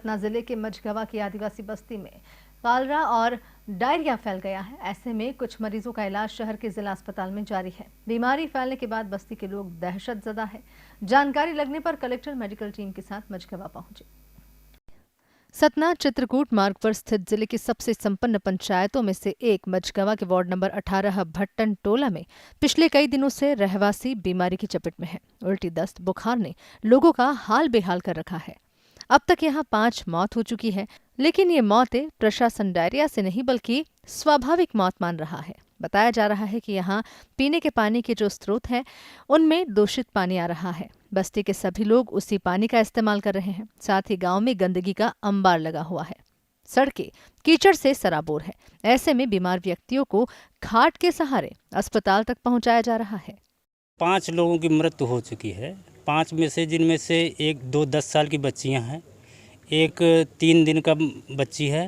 सतना जिले के मझगवा की आदिवासी बस्ती में कॉलरा और डायरिया फैल गया है। ऐसे में कुछ मरीजों का इलाज शहर के जिला अस्पताल में जारी है। बीमारी फैलने के बाद बस्ती के लोग दहशत ज़दा है। जानकारी लगने पर कलेक्टर मेडिकल टीम के साथ मझगवा पहुंचे। सतना चित्रकूट मार्ग पर स्थित जिले की सबसे संपन्न पंचायतों में से एक मझगवा के वार्ड नंबर 18 भट्टन टोला में पिछले कई दिनों से रहवासी बीमारी की चपेट में है। उल्टी दस्त बुखार ने लोगों का हाल बेहाल कर रखा है। अब तक यहां 5 मौत हो चुकी है, लेकिन ये मौतें प्रशासन डायरिया से नहीं बल्कि स्वाभाविक मौत मान रहा है। बताया जा रहा है कि यहाँ पीने के पानी के जो स्रोत हैं उनमें दूषित पानी आ रहा है। बस्ती के सभी लोग उसी पानी का इस्तेमाल कर रहे हैं। साथ ही गांव में गंदगी का अंबार लगा हुआ है। सड़कें कीचड़ से सराबोर है। ऐसे में बीमार व्यक्तियों को खाट के सहारे अस्पताल तक पहुंचाया जा रहा है। 5 लोगों की मृत्यु हो चुकी है। 5 में से जिनमें से एक 2-10 साल की बच्चियां हैं, एक 3 दिन का बच्ची है,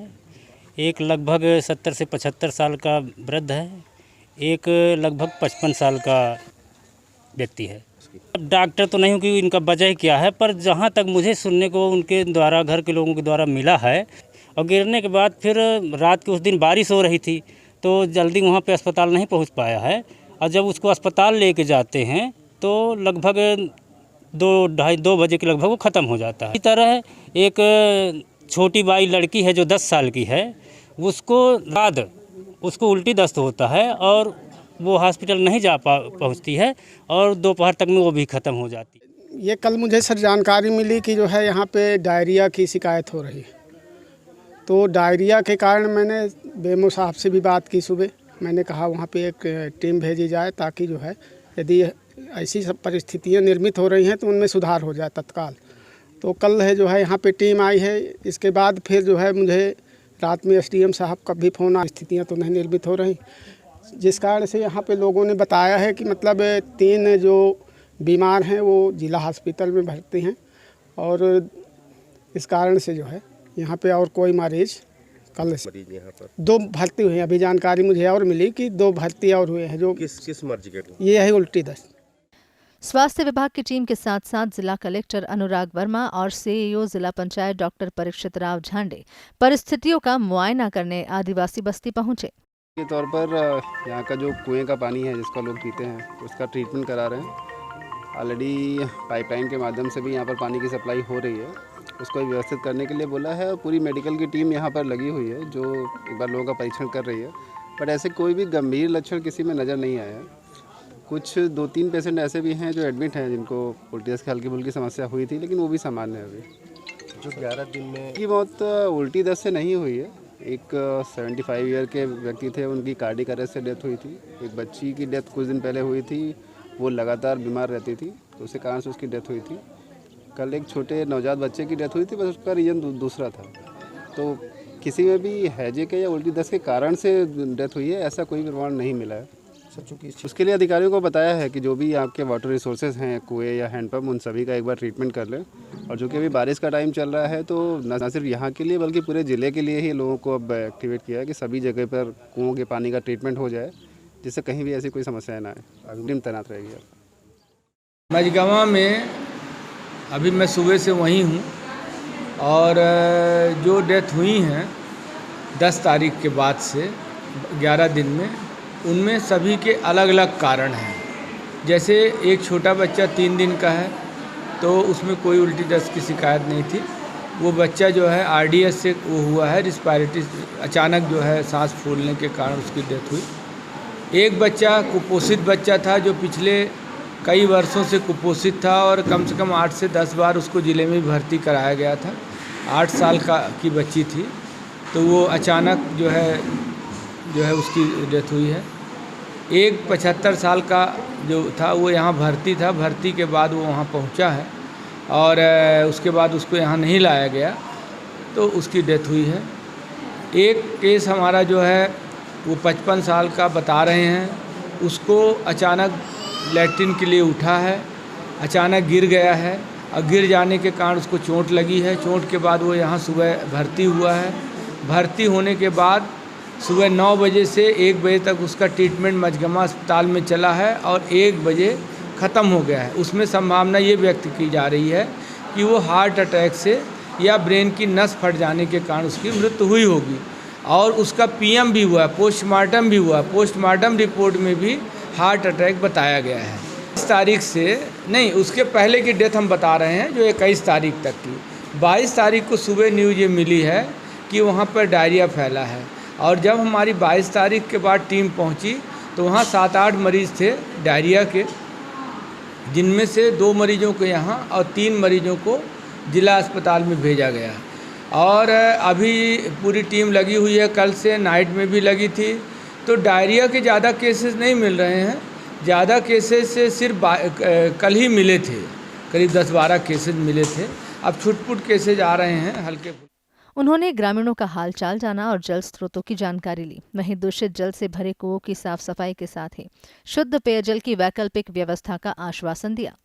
एक लगभग 70 से 75 साल का वृद्ध है, एक लगभग 55 साल का व्यक्ति है। डॉक्टर तो नहीं हूँ कि इनका वजह क्या है, पर जहाँ तक मुझे सुनने को उनके द्वारा घर के लोगों के द्वारा मिला है, और गिरने के बाद फिर रात के उस दिन बारिश हो रही थी तो जल्दी वहाँ पे अस्पताल नहीं पहुँच पाया है। और जब उसको अस्पताल लेके जाते हैं तो लगभग 2-2:30 बजे के लगभग वो ख़त्म हो जाता है। इसी तरह एक छोटी बाई लड़की है जो 10 साल की है, उसको उल्टी दस्त होता है और वो हॉस्पिटल नहीं जा पहुंचती है और दोपहर तक में वो भी ख़त्म हो जाती है। ये कल मुझे सर जानकारी मिली कि जो है यहाँ पे डायरिया की शिकायत हो रही है। तो डायरिया के कारण मैंने बेमो साहब से भी बात की सुबह। मैंने कहा वहाँ पे एक टीम भेजी जाए ताकि जो है यदि ऐसी सब परिस्थितियाँ निर्मित हो रही हैं तो उनमें सुधार हो जाए तत्काल। तो कल है जो है यहाँ पे टीम आई है। इसके बाद फिर जो है मुझे रात में SDM साहब का भी फ़ोन आया। स्थितियाँ तो नहीं निर्मित हो रही, जिस कारण से यहाँ पे लोगों ने बताया है कि मतलब 3 जो बीमार हैं वो जिला हॉस्पिटल में भर्ती हैं और इस कारण से जो है यहाँ पे और कोई मरीज कल यहाँ पर 2 भर्ती हुए हैं। अभी जानकारी मुझे और मिली कि 2 भर्ती और हुए हैं। जो किस मर्जी के ये है उल्टी दस्त। स्वास्थ्य विभाग की टीम के साथ साथ जिला कलेक्टर अनुराग वर्मा और CEO जिला पंचायत डॉक्टर परीक्षित राव झांडे परिस्थितियों का मुआयना करने आदिवासी बस्ती पहुंचे। के तौर पर यहाँ का जो कुएं का पानी है जिसका लोग पीते हैं उसका ट्रीटमेंट करा रहे हैं। ऑलरेडी पाइपलाइन के माध्यम से भी यहाँ पर पानी की सप्लाई हो रही है। उसको व्यवस्थित करने के लिए बोला है और पूरी मेडिकल की टीम यहाँ पर लगी हुई है जो एक बार लोगों का परीक्षण कर रही है। बट ऐसे कोई भी गंभीर लक्षण किसी में नज़र नहीं आया। कुछ 2-3 पेशेंट ऐसे भी हैं जो एडमिट हैं जिनको उल्टी दस्त की हल्की फुल्की समस्या हुई थी, लेकिन वो भी सामान्य है। अभी जो 11 दिन में की मौत उल्टी दस्त से नहीं हुई है। एक 75 ईयर के व्यक्ति थे, उनकी कार्डियक अरेस्ट से डेथ हुई थी। एक बच्ची की डेथ कुछ दिन पहले हुई थी, वो लगातार बीमार रहती थी तो उसी कारण से उसकी डेथ हुई थी। कल एक छोटे नवजात बच्चे की डेथ हुई थी, बस उसका रीजन दूसरा था। तो किसी में भी हैजे के या उल्टी दस्त के कारण से डेथ हुई है ऐसा कोई प्रमाण नहीं मिला है। उसके लिए अधिकारियों को बताया है कि जो भी आपके वाटर रिसोर्सेज हैं, कुएं या हैंडपम्प, उन सभी का एक बार ट्रीटमेंट कर लें। और जो कि अभी बारिश का टाइम चल रहा है तो न सिर्फ यहाँ के लिए बल्कि पूरे ज़िले के लिए ही लोगों को अब एक्टिवेट किया है कि सभी जगह पर कुओं के पानी का ट्रीटमेंट हो जाए, जिससे कहीं भी ऐसी कोई समस्या ना आए। टीम तैनात रहेगी। मझगवा में अभी मैं सुबह से वहीं हूँ और जो डेथ हुई हैं 10 तारीख के बाद से 11 दिन में, उनमें सभी के अलग अलग कारण हैं। जैसे एक छोटा बच्चा 3 दिन का है तो उसमें कोई उल्टी दस्त की शिकायत नहीं थी। वो बच्चा जो है RDS से वो हुआ है, रिस्पायरेटरी अचानक जो है सांस फूलने के कारण उसकी डेथ हुई। एक बच्चा कुपोषित बच्चा था जो पिछले कई वर्षों से कुपोषित था और कम से कम 8 से 10 बार उसको ज़िले में भर्ती कराया गया था। 8 साल की बच्ची थी तो वो अचानक जो है उसकी डेथ हुई है। एक 75 साल का जो था वो यहाँ भर्ती था, भर्ती के बाद वो वहाँ पहुँचा है और उसके बाद उसको यहाँ नहीं लाया गया तो उसकी डेथ हुई है। एक केस हमारा जो है वो 55 साल का बता रहे हैं, उसको अचानक लैट्रिन के लिए उठा है, अचानक गिर गया है और गिर जाने के कारण उसको चोट लगी है। चोट के बाद वो यहाँ सुबह भर्ती हुआ है। भर्ती होने के बाद सुबह 9 बजे से 1 बजे तक उसका ट्रीटमेंट मझगवा अस्पताल में चला है और 1 बजे ख़त्म हो गया है। उसमें संभावना ये व्यक्त की जा रही है कि वो हार्ट अटैक से या ब्रेन की नस फट जाने के कारण उसकी मृत्यु हुई होगी। और उसका पीएम भी हुआ, पोस्टमार्टम भी हुआ। पोस्टमार्टम रिपोर्ट में भी हार्ट अटैक बताया गया है। 22 तारीख से नहीं, उसके पहले की डेथ हम बता रहे हैं, जो 21 तारीख तक की। 22 तारीख को सुबह न्यूज़ ये मिली है कि वहाँ पर डायरिया फैला है। और जब हमारी 22 तारीख के बाद टीम पहुँची तो वहाँ 7-8 मरीज़ थे डायरिया के, जिनमें से 2 मरीजों को यहाँ और 3 मरीजों को जिला अस्पताल में भेजा गया। और अभी पूरी टीम लगी हुई है, कल से नाइट में भी लगी थी। तो डायरिया के ज़्यादा केसेस नहीं मिल रहे हैं। ज़्यादा केसेस से सिर्फ कल ही मिले थे, करीब 10-12 केसेस मिले थे। अब छुटपुट केसेज आ रहे हैं हल्के। उन्होंने ग्रामीणों का हालचाल जाना और जल स्रोतों की जानकारी ली। वहीं दूषित जल से भरे कुओं की साफ सफाई के साथ ही शुद्ध पेयजल की वैकल्पिक व्यवस्था का आश्वासन दिया।